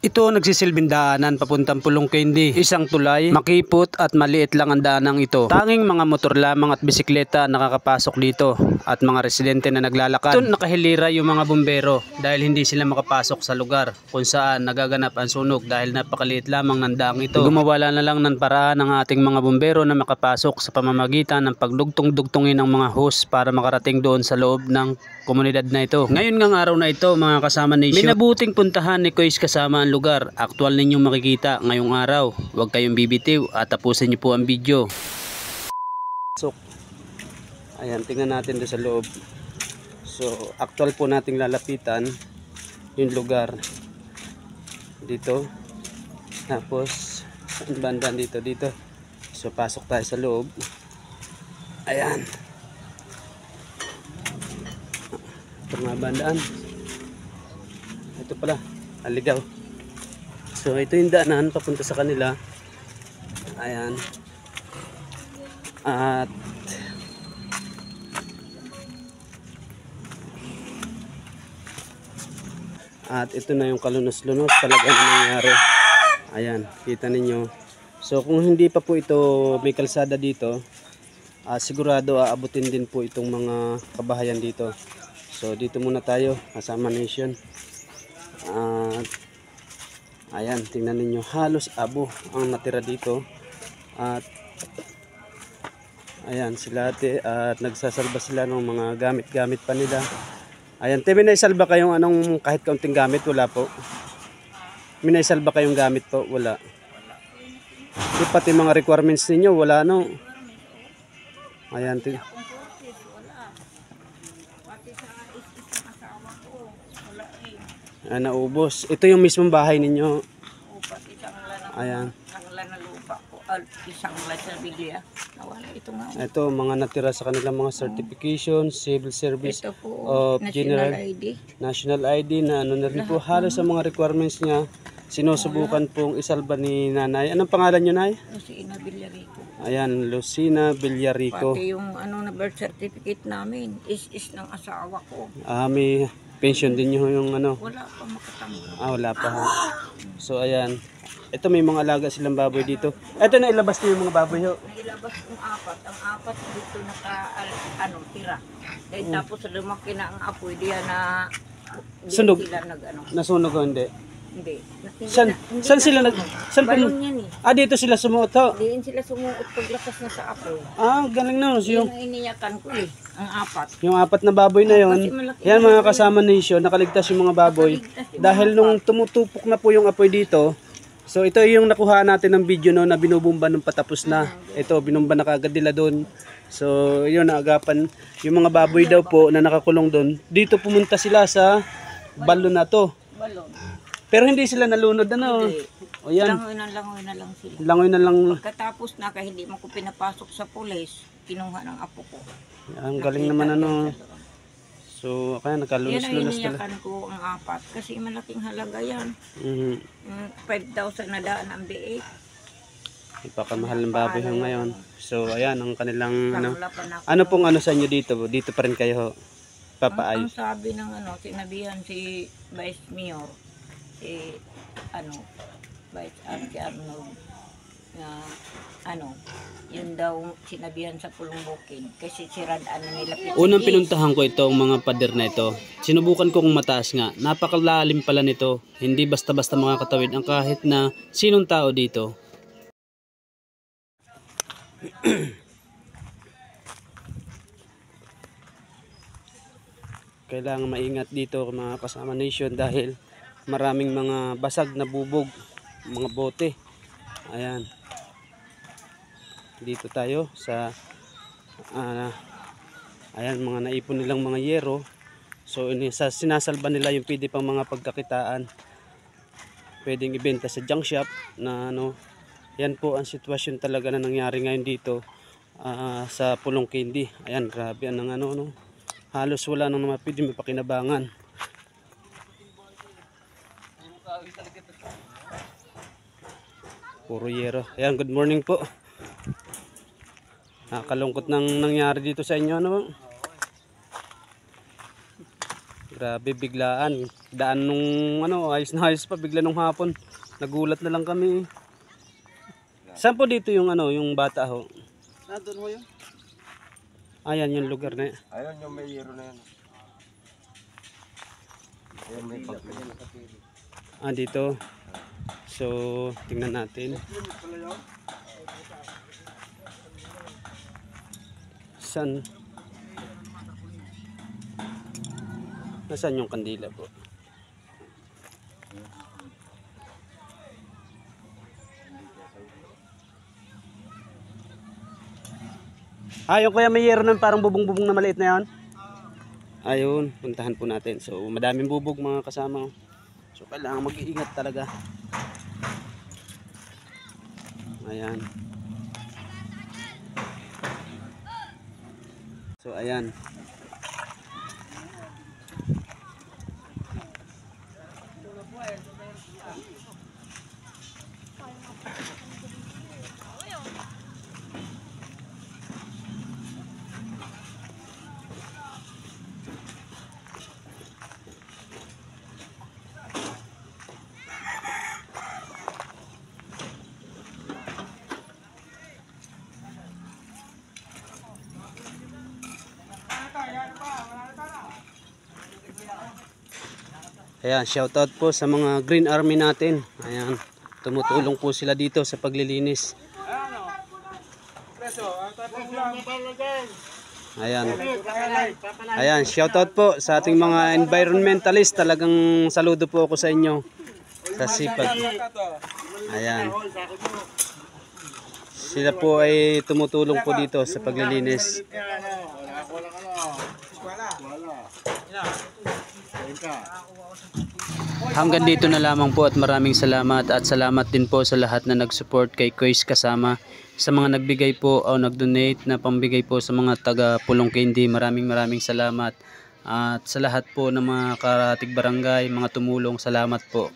Ito nagsisilbing daanan papuntang Pulong Candy. Isang tulay, makipot at maliit lang ang daanang ito. Tanging mga motor lamang at bisikleta nakakapasok dito at mga residente na naglalakad. Ito nakahilira yung mga bumbero dahil hindi sila makapasok sa lugar kung saan nagaganap ang sunog dahil napakaliit lamang ng daang ito. Gumawala na lang ng paraan ng ating mga bumbero na makapasok sa pamamagitan ng pagdugtong-dugtungin ng mga hose para makarating doon sa loob ng komunidad na ito. Ngayon ngang araw na ito mga kasama nation, minabuting puntahan ni Kuis kasama ang lugar. Aktual ninyong makikita ngayong araw. Huwag kayong bibitiw at tapusin niyo po ang video. So, ayan, tingnan natin doon sa loob. So, aktual po nating lalapitan yung lugar dito. Tapos, saan banda dito? Dito. So, pasok tayo sa loob. Ayan. Ito mga bandaan. Ito pala, Aligaw. So ito yung daanan papunta sa kanila. Ayan. At ito na yung kalunos-lunos talaga na nangyari. Ayan, kita ninyo. So kung hindi pa po ito may kalsada dito, sigurado aabutin din po itong mga kabahayan dito. So dito muna tayo kasama nation. Ayan, tingnan ninyo, halos abo ang natira dito. At ayan sila ate, at nagsasalba sila ng mga gamit-gamit pa nila. Ayan, te, minaisalba kayong anong kahit kaunting gamit? Wala po. Minaisalba kayong gamit po? Wala. Di pati mga requirements ninyo, wala no? Ayan, naubos. Ito yung mismong bahay ninyo. Ayan. Na lupa ko. Isang sa bilya. Nawala ito nga. Ito, mga natira sa kanilang mga certification, civil service po, of General National ID na ano na rin po. Halos sa mga requirements niya, sinusubukan pong isalba ni nanay. Anong pangalan niyo, nay? Lucina Villarico. Ayan, Lucina Villarico. Pati yung na birth certificate namin is ng asawa ko. May pension din nyo yung ano? Wala pa makatanggap. Wala pa ha. So ayan. Ito may mga alaga silang baboy dito. Ito na ilabas niyo yung mga baboy ho. Nailabas yung apat. Ang apat dito tira. Dahil tapos lumaki na ang apoy diyan na sunog. Sila Nasunog o hindi? Hindi. Saan sila balon yan eh. Dito sila sumuot ho? Diyan sila sumuot paglakas na sa apoy. Galing na. Yung iniyakan ko eh. Ang apat. Yung apat na baboy na yon. Yan mga kasama nation, nakaligtas yung mga baboy. Dahil nung tumutupok na po yung apoy dito, so ito yung nakuha natin ng video no, na binubumba nung patapos na. Ito, binumba na kagad nila doon. So yun, naagapan. Yung mga baboy daw po na nakakulong doon, dito pumunta sila sa balon na to. Balon. Pero hindi sila nalunod ano. O yan. Langoy na lang sila. Langoy na lang. Pagkatapos na, kahit hindi mo ko pinapasok sa pulis, kinuha ng apo ko. Ang galing naman ano. So, kaya nakalunos-lunos talaga. Yan ay ko ang apat kasi malaking halaga yan. 5,000 na daan ang biik. Ipakamahal ng baboy ngayon. So, ayan ang kanilang ano pong ano sa inyo dito? Dito pa rin kayo papaayos. Ang sabi ng sinabihan si Vice Mayor, si Vice Arnold, yun daw sinabihan sa Pulong Bukid kasi siradaan na nila. Unang pinuntahan ko itong mga pader na ito. Sinubukan ko kung mataas nga. Napakalalim pala nito. Hindi basta-basta makakatawid ang kahit na sinong tao dito. Kailangan maingat dito mga kasama nation dahil maraming mga basag na bubog, mga bote. Ayan. Dito tayo sa ayan, mga naipon nilang mga yero. So sinasalba nila yung pwede pang mga pagkakitaan, pwedeng ibenta sa junk shop na yan po ang sitwasyon talaga na nangyari ngayon dito sa Pulong Candy. Ayan, grabe ang halos wala nang pwede mapakinabangan. Puro yero. Ayan, good morning po. Nakalungkot nang nangyari dito sa inyo Grabe, biglaan. Daan nung ano, ayos na ayos pa, bigla nung hapon. Nagulat na lang kami. Saan po dito yung ano, yung bata ho? Nandun ho yun. Ayan yung lugar na yan. Ayun yung may yero na yan. Ayun may pagpili. Ah, dito. So, tingnan natin. Saan? Nasaan yung kandila po? Ah, yung kuya may yero ng parang bubong-bubong na maliit na yan? Ayun, puntahan po natin. So, madaming bubog mga kasama. So, kailangan mag-iingat talaga. Ayan. So, ayan. Ayan, shoutout po sa mga Green Army natin. Ayan, tumutulong po sila dito sa paglilinis. Ayan. Ayan, shoutout po sa ating mga environmentalist. Talagang saludo po ako sa inyo. Sa sipag. Ayan. Sila po ay tumutulong po dito sa paglilinis. Hanggang dito na lamang po at maraming salamat at salamat din po sa lahat na nag-support kay Kois Kasama, sa mga nagbigay po o nag-donate na pambigay po sa mga taga Pulong Candy. Maraming salamat at sa lahat po ng mga karatig barangay, mga tumulong, salamat po.